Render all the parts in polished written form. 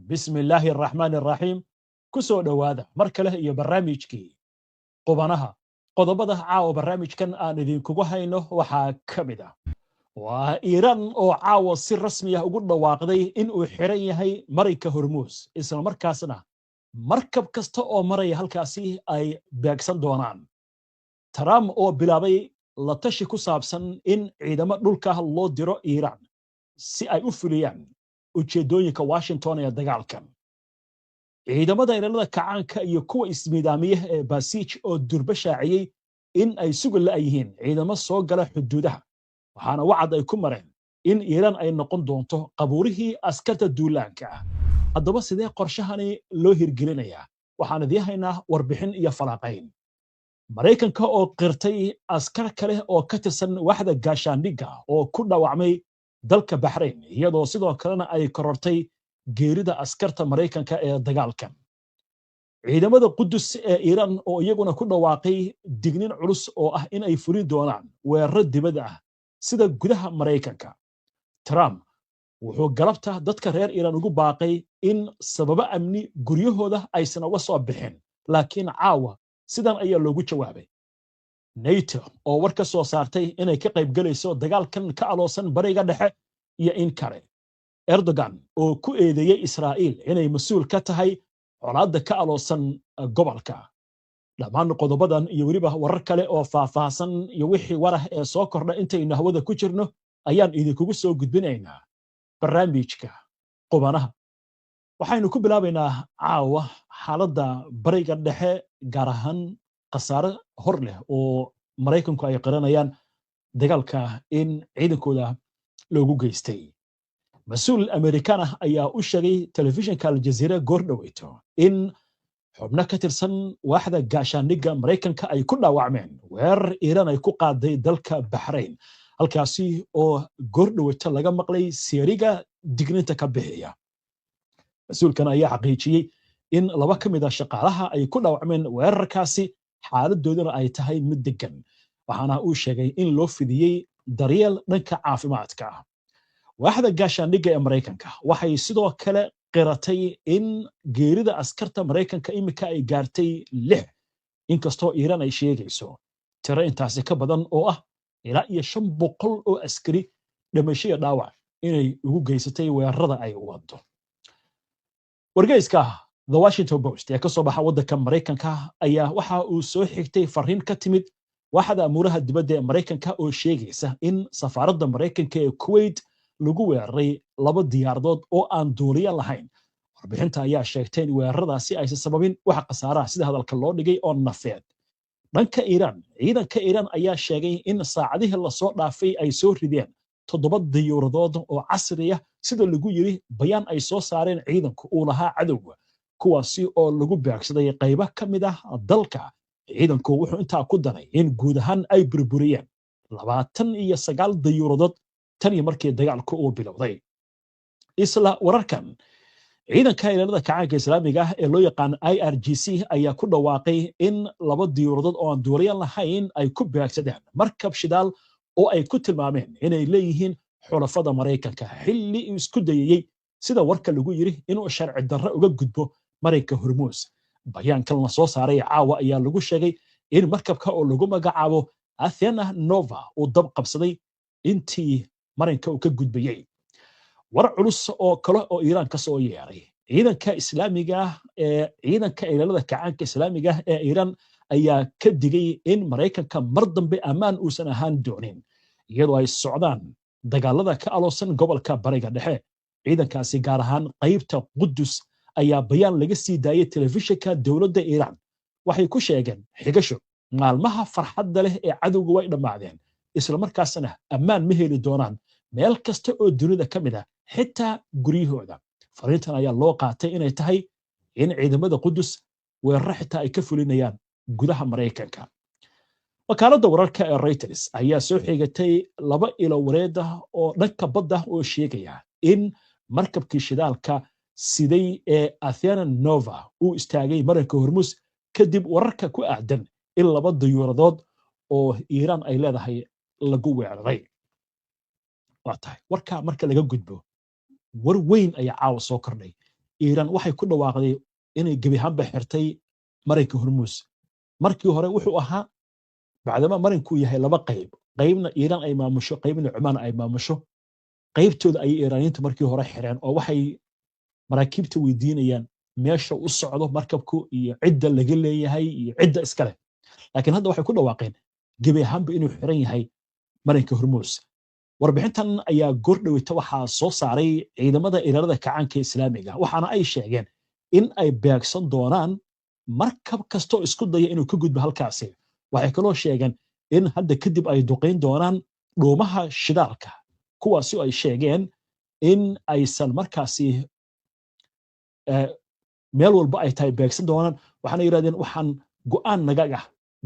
بسم الله الرحمن الرحيم كسو دوادا مركله iyo barnaamijkii qubanaha qodobada caawa barnaamijkan aan idinkugu hayno waxaa ka mid ah waa Iran oo caawa si rasmi ah ugu dhawaaqday in uu xiran yahay marinka Hormuz isla markaasna markab kasta oo maraya halkaasi ay beegsan doonaan Trump oo bilaabay la tashi ku saabsan in ciidamo dhulka loo diro Iran si ay u fuliyaan ujeedooyinka Washington ee dagaalkan ciidamada ilaalada kacaanka iyo kuwa ismiidaamiyaha ee Basij oo durba shaaciyay in ay sugal la yihiin ciidamo soo gala xuduudaha waxaana wacd ay ku mareen in Iran ay noqon doonto qabuurihii askarta duulaanka ah haddaba sidee qorshahani loo hirgelinayaa waxaan idin haynaa warbixin iyo falaaqayn Mareykanka oo qirtay askar kale oo ka tirsan waaxda gaashaandhigga oo ku dhaawacmay dalka Bahrain iyadoo sidoo kalena ay korortay geerida askarta Mareykanka ee dagaalkan ciidamada Qudus ee Iran oo iyaguna ku dhawaaqay dignin culus oo ah in ay fulin doonaan weerar dibadda ah sida gudaha Mareykanka Trump wuxuu galabta dadka reer Iran ugu baaqay in sababa amni guryahooda aysan uga soo bixin laakiin caawa sidan ayaa loogu jawaabay NATO oo war ka soo saartay inay ka qayb galayso dagaalkan ka aloosan bariga dhexe iyo in kale Erdogan oo ku eedeeyay Israa'iil inay mas'uul ka tahay colaadda ka aloosan gobolka dhammaan qodobadan iyo weliba warar kale oo faahfaahsan iyo wixii warah ee soo kordha intaynu hawada ku jirno ayaan idinkugu soo gudbinaynaa barnaamijka qubanaha waxaynu ku bilaabaynaa caawa xaaladda bariga dhexe gaar ahaan qasaare hor leh oo Mareykanku ay qiranayaan dagaalka in ciidankooda loogu geystay mas'uul Amerikaan ah ayaa u sheegay telefishinka Al Jazeera goor dhaweyto in xubno ka tirsan waaxda gaashaandhigga Mareykanka ay ku dhaawacmeen weerar Iran ay ku qaaday dalka Bahrain halkaasi oo goor dhaweyto laga maqlay seeriga digninta ka bixiya mas'uulkan ayaa xaqiijiyay in laba ka mid ah shaqaalaha ay ku dhaawacmeen weerarkaasi xaaladooduna ay tahay mid degan waxaana uu sheegay in loo fidiyay daryeel dhanka caafimaadka ah waaxda gaashaandhigga ee Mareykanka waxay sidoo kale qiratay in geerida askarta Mareykanka imika ay gaartay 6 inkastoo Iran ay sheegayso tiro intaasi ka badan oo ah ilaa iyo 500 oo askari dhimasho dhaawac inay ugu geysatay weerarada ay wado wargeyska The Washington Post ee ka soo baxa waddanka Mareykanka ayaa waxa uu soo xigtay fariin ka timid waaxda amuuraha dibadda ee Mareykanka oo sheegaysa in safaaradda Mareykanka ee Kuwait lagu weeraray 2 diyaaradood oo aan duuliye lahayn warbixinta ayaa sheegtay in weeraradaasi aysan sababin wax khasaaraha sida hadalka loo dhigay oo nafeed dhanka Iran ciidanka Iran ayaa sheegay in saacadihii la soo dhaafay ay soo rideen 7 diyaaradood oo casri ah sida lagu yiri bayaan ay soo saareen ciidanku uu lahaa cadowga kuwaasi oo lagu beegsaday qaybo ka mid ah dalka ciidanku wuxuu intaa ku daray in guud ahaan ay burburiyeen 29 diyaaradood tan iyo markii dagaalku uu bilowday isla wararkan ciidanka ilaalada kacaanka islaamiga ah ee loo yaqaan IRGC ayaa ku dhawaaqay in 2 diyaaradood oo aan duuliye lahayn ay ku beegsadeen markab shidaal oo ay ku tilmaameen inay leeyihiin xulafada Mareykanka xilli isku dayay sida warka lagu yiri inuu sharci darro uga gudbo marinka Hormuz bayaankan la soo saaray caawa ayaa lagu sheegay in markabka oo lagu magacaabo Athena Nova uu dab qabsaday intii marinka uu ka gudbayay war culus oo kale oo Iran ka soo yeeray ciidanka islaamiga ee ciidanka ilaalada kacaanka islaamiga ee Iran ayaa ka digay in Mareykanka mar dambe amaan uusan ahaan doonin iyadoo ay socdaan dagaalada ka aloosan gobolka bariga dhexe ciidankaasi gaar ahaan qaybta Qudus ayaa bayaan laga sii daayay telefishinka dawladda Iran waxay ku sheegeen xigasho maalmaha farxadda leh ee cadowga way dhamaadeen isla markaasna amaan ma heli doonaan meel kasta oo dunida ka mid ah xitaa guryahooda fariintan ayaa loo qaatay inay tahay in ciidamada Qudus weerar xitaa ay ka fulinayaan gudaha Mareykanka wakaaladda wararka ee Reuters ayaa soo xigatay 2 ilo wareed ah oo dhanka badda oo sheegaya in markabkii shidaalka siday ee Athena Nova uu istaagay marinka Hormuz kadib wararka ku aadan in 2 diyaaradood oo Iran ay leedahay lagu weeraray waa tahay warka marka laga gudbo war weyn ayaa caawa soo kordhay iiraan waxay ku dhawaaqday inay gebi ahaanba xirtay marinka hormuus markii hore wuxuu ahaa bacdama marinku yahay laba qayb qaybna iiraan ay maamusho qaybna cumaan ay maamusho qaybtooda ay iiraaniyiintu markii hore xireen oo waxay maraakiibta weydiinayaan meesha u socdo markabku iyo cidda laga leeyahay iyo cidda iskale laakiin hadda waxay ku dhawaaqeen gebi ahaanba inuu xiran yahay marinka hormuus warbixintan ayaa goordhoweyta waxaa soo saaray ciidamada ilaalada kacaanka islaamiga waxaana ay sheegeen in ay beegsan doonaan markab kastoo isku daya inuu ka gudbo halkaasi waxay kaloo sheegeen in hadda kadib ay duqayn doonaan dhuumaha shidaalka kuwaasi ay sheegeen in aysan markaasi meel walba ay tahay beegsan doonaan waxaana yidhahdeen waxaan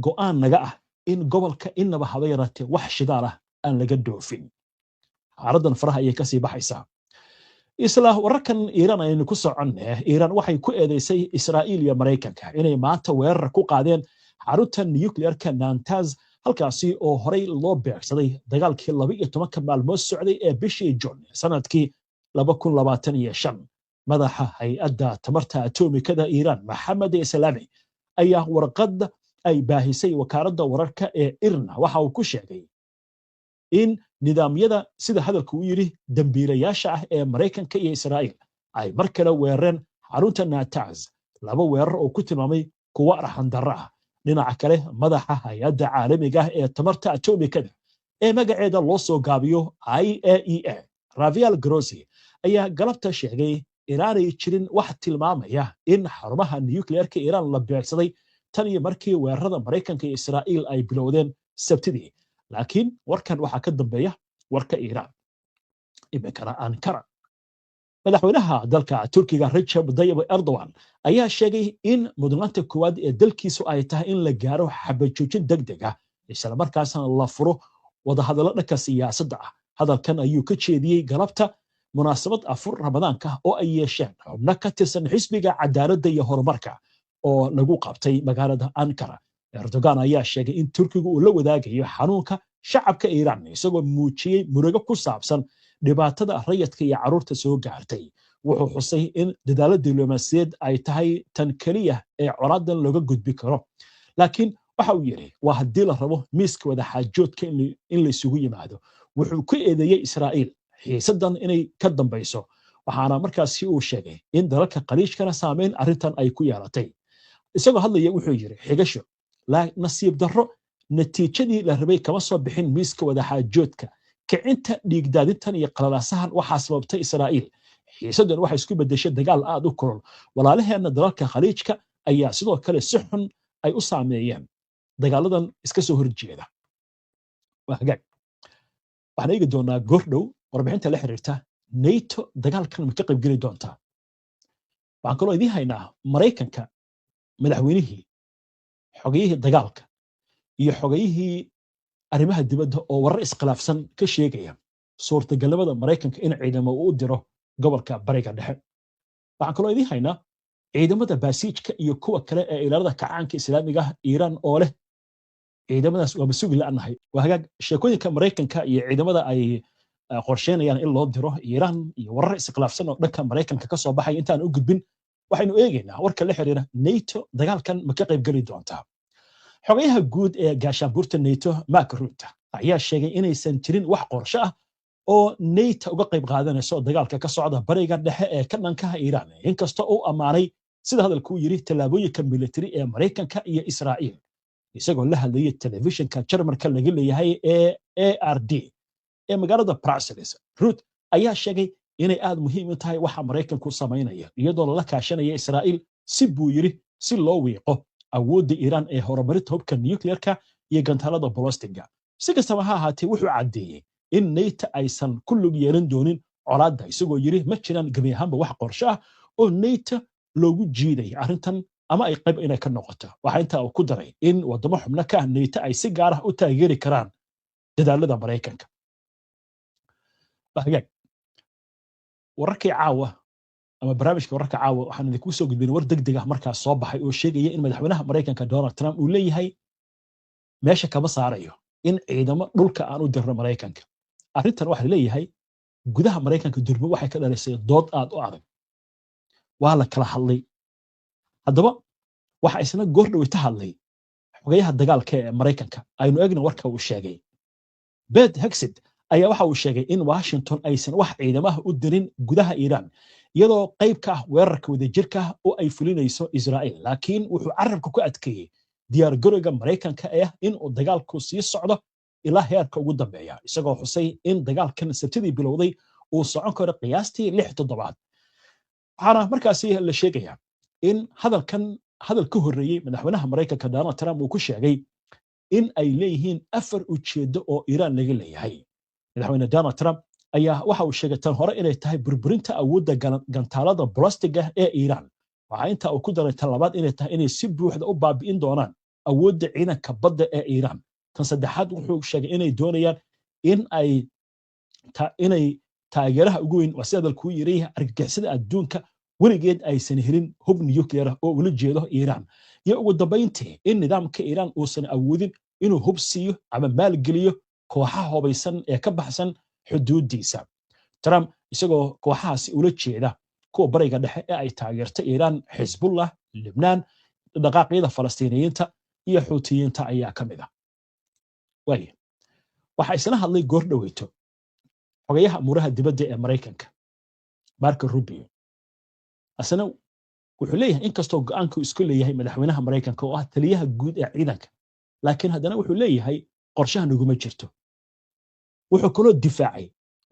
go'aan naga ah in gobolka inaba haba yaraatee wax shidaal ah aan laga dhoofin xaaladdan faraha ayay kasii baxaysaa isla wararkan iiraan aynu ku soconne iiraan waxay ku eedeysay israa'iil iyo maraykanka inay maanta weerar ku qaadeen xarunta nuclearka Natanz halkaasi oo horey loo beegsaday dagaalkii 12 maalmood socday ee bishii Juun sanadkii 2025 madaxa hay'adda tamarta atomikada Iiraan Maxamed Islaami ayaa warqad ay baahisay wakaaladda wararka ee IRNA waxa uu ku sheegay in nidaamyada sida hadalku u yiri dambiilayaasha ah ee Mareykanka iyo Israa'iil ay mar kale weerareen xarunta Natanz laba weerar oo ku tilmaamay kuwa arxan darro ah dhinaca kale madaxa hay'adda caalamiga ah ee tamarta atomikada ee magaceeda loo soo gaabiyo IAEA Rafael Grossi ayaa galabta sheegay inaanay jirin wax tilmaamaya in xarumaha nuclearka Iiraan la beegsaday tan iyo markii weerarada Mareykanka iyo Israa'iil ay bilowdeen Sabtidii laakiin warkan waxa ka dambeeya warka Iiraan imikana Ankara madaxweynaha dalka Turkiga Recep Tayyip Erdogan ayaa sheegay in mudnaanta koowaad ee dalkiisu ay tahay in la gaaro xabad joojin degdeg ah isla markaasna la furo wadahadallo dhanka siyaasadda ah hadalkan ayuu ka jeediyey galabta munaasabad afur ramadaanka oo ay yeesheen xubno ka tirsan xisbiga cadaaladda iyo horumarka oo lagu qabtay magaalada Ankara Erdogan ayaa sheegay in Turkigu uu la wadaagayo xanuunka shacabka Iiraan isagoo muujiyay murugo ku saabsan dhibaatada rayidka iyo carruurta soo gaartay wuxuu xusay in dadaalada diblomaasiyadeed ay tahay tan kaliya ee colaadan looga gudbi karo laakiin waxa uu yiri waa haddii la rabo miiska wada xaajoodka in la isugu yimaado wuxuu ku eedeeyay Israa'iil xiisadan inay ka dambayso waxaana markaasi uu sheegay in dalalka qaliishkana saameyn arrintan ay ku yeelatay isagoo hadlaya wuxuu yiri xigasho la nasiib darro natiijadii la rabay kama soo bixin miiska wada xaajoodka kicinta dhiigdaadintan iyo qalalaasahan waxaa sababtay Israa'iil xiisadan waxay isku bedeshay dagaal aad u kulul walaalaheena dalalka khaliijka ayaa sidoo kale si xun ay u saameeyeen dagaaladan iska soo horjeeda waxaan eegi doonaa goordhow warbixinta la xiriirta NATO dagaalkan ma ka qayb geli doontaa waxaan kaloo idiin haynaa Mareykanka madaxweynihii xogayihii dagaalka iyo xogayihii arrimaha dibadda oo warar iskhilaafsan ka sheegaya suurtagalnimada Mareykanka in ciidamo uu diro gobolka bariga dhexe waxaan kaloo idiin haynaa ciidamada baasiijka iyo kuwa kale ee ilaalada kacaanka islaamiga ah Iiraan oo leh ciidamadaas waa masuul la'anahay waa hagaag sheekooyinka Mareykanka iyo ciidamada ay qorsheynayaan in loo diro Iiraan iyo warar iskhilaafsan oo dhanka Mareykanka ka soo baxay intaan u gudbin waxaynu eegaynaa warka la xiriira NATO dagaalkan ma ka qayb gali doontaa xogayaha guud ee gaashaanbuurta NATO Mark Rutte ayaa sheegay inaysan jirin wax qorshe ah oo NATO uga qayb qaadanayso dagaalka ka socda bariga dhexe ee ka dhanka Iiraan inkastoo uu amaanay sida hadalku yiri tallaabooyinka military ee Mareykanka iyo Israa'iil isagoo la hadlayay telefishinka Jarmalka laga leeyahay ee ARD ee magaalada Brussels Rutte ayaa sheegay inay aad muhiim u tahay waxa Mareykanku sameynaya iyadoo la kaashanaya Israa'iil si buu yiri si loo wiiqo awoodda Iiraan ee horumarinta hubka nuclearka iyo gantaalada balastiga si kastaba ha ahaatee wuxuu cadeeyay in NATO aysan ku lug yeelan doonin colaadda isagoo yiri ma jiraan gabi ahaanba wax qorshe ah oo NATO loogu jiiday arrintan ama ay qayb inay ka noqoto waxa inta uu ku daray in wadamo xubno ka ah NATO ay si gaar ah u taageeri karaan dadaalada Mareykanka bahagaag wararkii caawa ama barnaamijka wararka caawa waxaan idinku soo gudbin war degdeg ah markaas soo baxay oo sheegaya in madaxweynaha Mareykanka Donald Trump uu leeyahay meesha kama saarayo in ciidamo dhulka aan u dirno Mareykanka arrintan waxa leeyahay gudaha Mareykanka durba waxay ka dhalisay dood aad u adag waa la kala hadlay haddaba waxa isna goor dhaweyta hadlay xogayaha dagaalka ee Mareykanka aynu eegna warka uu sheegay Pete Hegseth ayaa waxa uu sheegay in Washington aysan wax ciidamaha u dirin gudaha Iran iyadoo qayb ka ah weerarka wadajirka ah oo ay fulinayso Israa'iil laakiin wuxuu carabka ku adkeeyay diyaar garowga Mareykanka ee in uu dagaalku sii socdo ilaa heerka ugu dambeeya isagoo xusay in dagaalkan sabtidii bilowday uu socon karo qiyaastii 6 toddobaad waxaana markaasi la sheegayaa in hadal ka horreeyay madaxweynaha Mareykanka Donald Trump uu ku sheegay in ay leeyihiin afar ujeedo oo Iran laga leeyahay madaxweyne Donald Trump ayaa waxa uu sheegay tan hore inay tahay burburinta awoodda gantaalada balastiga ee Iran waxa inta uu ku daray tan labaad inay tahay inay si buuxda u baabi'in doonaan awoodda ciidanka badda ee Iran tan saddexaad wuxuu sheegay inay doonayaan inay taageeraha ugu weyn waa sida ku yiri argagixisada adduunka weligeed aysan helin hub nuclear oo ula jeedo Iran iyo ugu dambeyntii in nidaamka Iran uusan awoodin inuu hub siiyo ama maalgeliyo kooxaha hubaysan ee ka baxsan xuduudiisa Trump isagoo kooxahaasi ula jeeda kuwa bariga dhexe ee ay taageertay Iran Hezbollah Lebanon dhaqaaqyada Falastiiniyiinta iyo Xuutiyiinta ayaa ka mid ah waxa isna hadlay goor dhaweyto xogayaha amuraha dibadda ee Mareykanka Marco Rubio asana wuxuu leeyahay inkastoo go'aanku isku leeyahay madaxweynaha Mareykanka oo ah taliyaha guud ee ciidanka laakiin haddana wuxuu leeyahay qorshaha naguma jirto wuxuu kaloo difaacay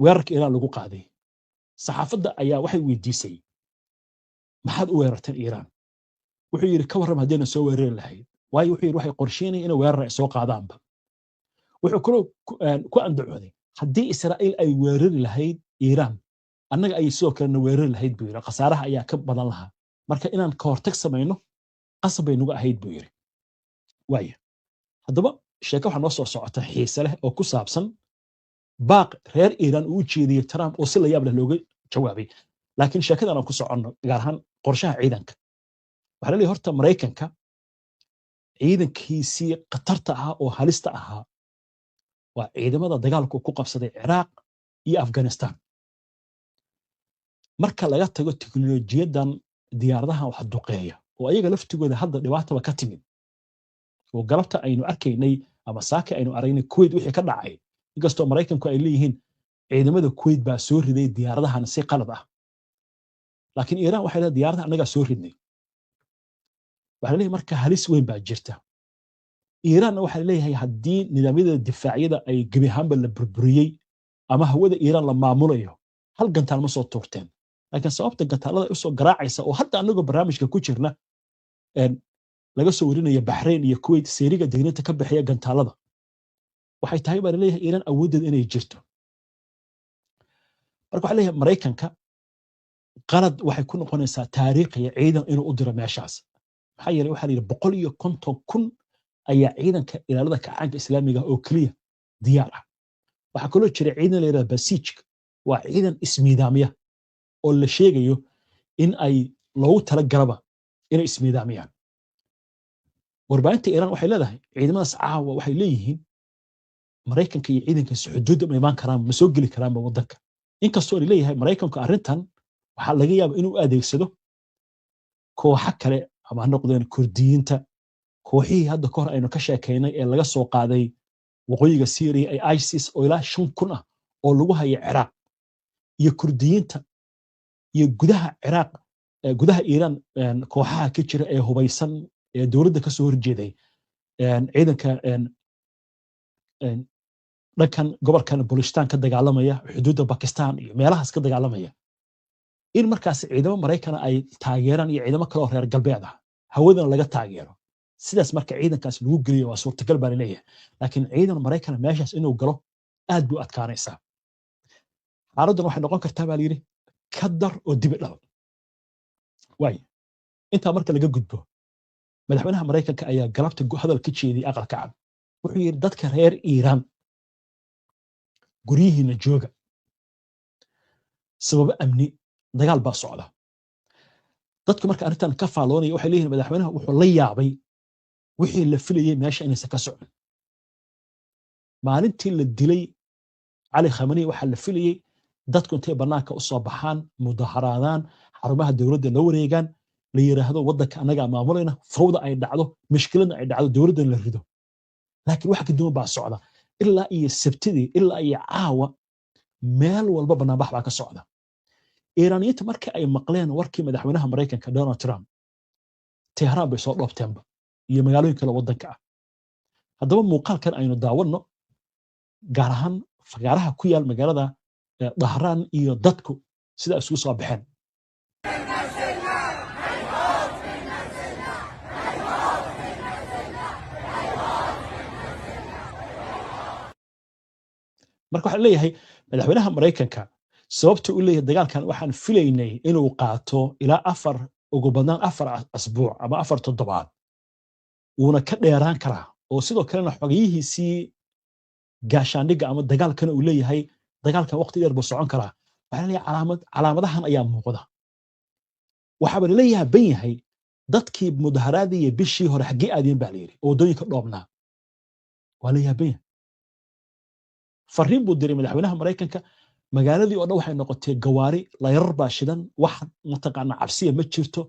weerarka Iran lagu qaaday saxaafadda ayaa waxay weydiisay maxaad u weerarteen Iran wuxuu yiri ka warram haddii soo weerari lahayd waayo wuxuu yiri waxay qorsheynayeen in weerar ay soo qaadaanba wuxuu kaloo ku andacooday haddii Israa'iil ay weerari lahayd Iran annaga ay sidoo kale weerari lahayd buu yiri khasaaraha ayaa ka badan lahaa marka inaan ka hortag sameeyno qasab ay nagu ahayd buu yiri waayo haddaba sheeko waxa noo soo socota xiise leh oo ku saabsan baaq reer Iran uu jeediyay Trump oo si la yaab leh looga jawaabay laakiin sheekadan aan ku soconno gaar ahaan qorshaha ciidanka waxa la leeyahay horta Mareykanka ciidankiisii qatarta ahaa oo halista ahaa waa ciidamada dagaalku ku qabsaday Iraq iyo Afghanistan marka laga tago tiknoolajiyadan diyaaradaha wax duqeeya oo ayaga laftigooda hadda dhibaato ka timid oo galabta aynu arkaynay ama saaka aynu aragnay Kuwait wixii ka dhacay inkastoo Mareykanku ay leeyihiin ciidamada Kuwait baa soo riday diyaaradahan si qalad ah laakiin Iran waxay leedahay diyaaradaha anaga soo ridnay waxa leeyahay marka halis weyn baa jirta Iran waxa leeyahay haddii nidaamyada difaaciyada ay gabi ahaanba la burburiyay ama hawada Iran la maamulayo hal gantaal ma soo tuurteen laakiin sababta gantaalada u soo garaacaysa oo hadda anagoo barnaamijka ku jirna laga soo warinayo Bahrain iyo Kuwait seeriga degneeta ka bixiya gantaalada waxay tahay baa leeyahay Iran awoodeed inay jirto marka waxa leeyahay Mareykanka qalad waxay ku noqonaysaa taariikhiga ciidan inuu u diro meeshaas maxaa yeelay waxa la yiri 150,000 ayaa ciidanka ilaalada kacaanka islaamiga oo kaliya diyaar ah waxa kaloo jira ciidan la yiraahdo Basij waa ciidan ismiidaamiya oo la sheegayo in ay loogu tala galaba inay ismiidaamiyaan warbaahinta Iran waxay leedahay ciidamadaas caawa waxay leeyihiin Mareykanka iyo ciidanka xuduudda ma imaan karaan ma soo geli karaan wadanka inkastoo ay leeyahay Mareykanku arrintan waxa laga yaabaa inuu adeegsado kooxo kale ama noqdeen Kurdiyiinta kooxihii hadda ka hor aynu ka sheekaynay ee laga soo qaaday waqooyiga Syria ay ISIS oo ilaa 5,000 ah oo lagu hayo Iraq iyo Kurdiyiinta iyo gudaha Iraq gudaha Iran kooxaha ka jira ee hubaysan ee dawladda ka soo horjeeday ciidanka dhankan gobolkan Baluchistan ka dagaalamaya xuduudda Pakistan iyo meelahaas ka dagaalamaya in markaas ciidamo Mareykan ay taageeraan iyo ciidamo kale oo reer galbeed ah hawadan laga taageero sidaas marka ciidankaas lagu geliyo waa suurtagal baa leeyahay laakiin ciidan Mareykan meeshaas inuu galo aad buu adkaanaysaa xaaladdan waxay noqon kartaa baa yiri ka dar oo dib dhal way inta marka laga gudbo madaxweynaha Mareykanka ayaa galabta hadal ka jeediyay aqalka cad wuxuu yiri dadka reer Iran guriyihiina jooga sabab amni dagaal baa socda dadku marka arrintan ka faaloonaya waxay leeyihiin madaxweynaha wuxuu la yaabay wixii la filayay meesha inaysan ka socon maalintii la dilay Ali Khamenei waxa la filayay dadku intay banaanka u soo baxaan mudaharaadaan xarumaha dowladda la wareegaan la yiraahdo waddanka anaga maamulayna fawda ay dhacdo mashkiladna ay dhacdo dowladdan la rido laakiin wax ka duwan baa socda ilaa iyo sabtidii ilaa iyo caawa meel walba banaanbax baa ka socda iiraaniyiinta markii ay maqleen warkii madaxweynaha maraykanka Donald Trump Tehran bay soo dhoobteenba iyo magaalooyin kale waddanka ah haddaba muuqaalkan aynu daawanno gaar ahaan fagaaraha ku yaal magaalada Dhahran iyo dadku sida isugu soo baxeen marka waxa leeyahay madaxweynaha Mareykanka sababta uu leeyahay dagaalkan waxaan filaynay inuu qaato ilaa 4 ugu badnaan 4 asbuuc ama 4 toddobaad wuuna ka dheeraan karaa oo sidoo kalena xogiyihiisii gaashaandhiga ama dagaalkan uu leeyahay dagaalkan waqti dheer buu socon karaa waxa leeyahay calaamadahan ayaa muuqda waxa baa leeyahay ban yahay dadkii mudaharaadii bishii hore xagee aadeen baa leeyahay oo wadooyinka dhoobnaa waa leeyahay ban fariin buu diray madaxweynaha Mareykanka magaaladii oo dhan waxay noqotay gawaari la yarar baashidan wax mataqaana cabsiya ma jirto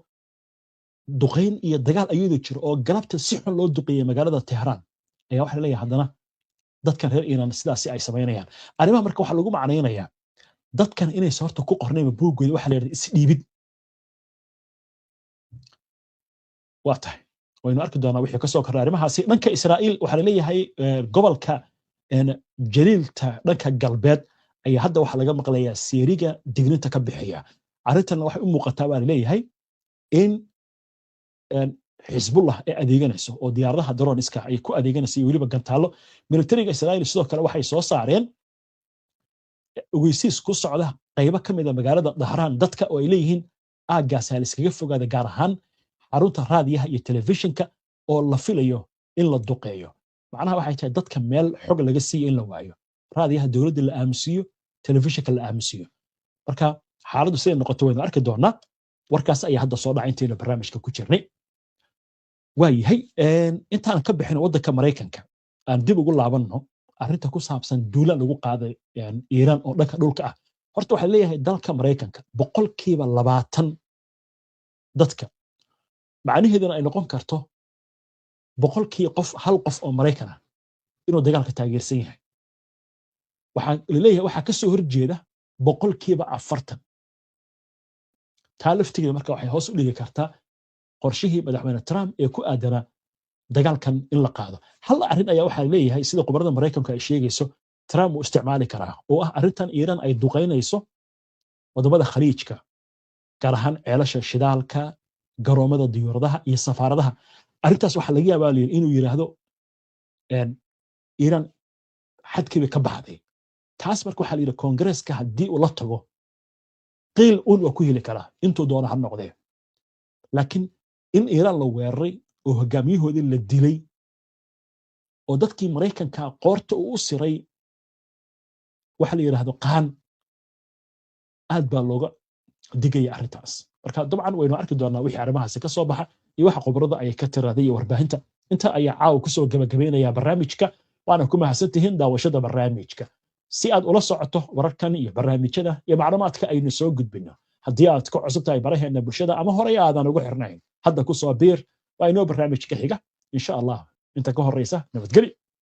duqeyn iyo dagaal ayuu jiro oo galabta si xun loo duqeeyay magaalada Tehran ayaa waxa leeyahay hadana dadkan reer Iran sidaas ay sameynayaan arrimaha marka waxa lagu macnaynayaa dadkan inay horta ku qornayba buugooda waxa leeyahay isdhiibid waa tahay waynu arki doonaa wixii ka soo koray arrimahaasi dhanka Israa'iil waxa leeyahay gobolka jaliilta dhanka galbeed ayaa hadda waxa laga maqlayaa seeriga digninta ka bixiya arintan waxay u muuqataa baa leeyahay in Hizbullah ay adeeganayso oo diyaaradaha drone-iska ay ku adeeganayso waliba gantaalo militariga Israa'iil sidoo kale waxay soo saareen ogeysiis ku socda qaybo kamid ah magaalada Dhahran dadka oo ay leeyihiin aagaas hal iskaga fogaada gaar ahaan xarunta raadiyaha iyo telefishinka oo la filayo in la duqeeyo macnaha waxay tahay dadka meel xog laga siiyo in la waayo raadiyaha dawladda la aamusiyo telefishinka la aamusiyo marka xaaladdu siday noqoto waynu arki doonaa warkaas ayaa hadda soo dhacay intaaynu barnaamijka ku jirnay waayahay intaan ka bixin waddanka Mareykanka aan dib ugu laabanno arrinta ku saabsan duulaan lagu qaaday Iiraan oo dhanka dhulka ah horta waxaa leeyahay dalka Mareykanka 20% dadka macnaheeduna ay noqon karto hal qof oo Mareykan ah inuu dagaalka taageersan yahay waxaan leeyahay waxa ka soo horjeeda 40% taaliftiga marka waxay hoos u dhigi kartaa qorshihii madaxweyne Trump ee ku aadana dagaalkan in la qaado hal arrin ayaa waxa leeyahay sida qubarada Mareykanka ay sheegayso Trump uu isticmaali karaa oo ah arrintan Iiraan ay duqeynayso wadamada khaliijka gaar ahaan ceelasha shidaalka garoomada diyaaradaha iyo safaaradaha arrintaas waxa laga yaabaa inuu yiraahdo Iiraan xadkiiba ka baxday taas marka waxa la yiraahdo Congress-ka hadii uu la tago qiil uu ku heli karaa intuu doono ha noqdee laakiin in Iiraan la weeraray oo hogaamiyahoodii la dilay oo dadkii Mareykanka qoorta uu siray waxa la yiraahdo qaan aad baa looga digaya arrintaas marka dabcan waynu arki doonaa wixii arrimahaasi ka soo baxa iyo waxa khibrada ay ka tiraaday warbaahinta inta ayaa caaw ku soo gabagabeynaya barnaamijka waana ku mahadsantihiin daawashada barnaamijka si aad ula socoto wararkan iyo barnaamijyada iyo macluumaadka aynu soo gudbino haddii aad ku cusub tahay baraheena bulshada ama horey aadan ugu xirnayn hadda ku soo biir waa inoo barnaamijka xiga insha Allah inta ka horeysa nabadgelyo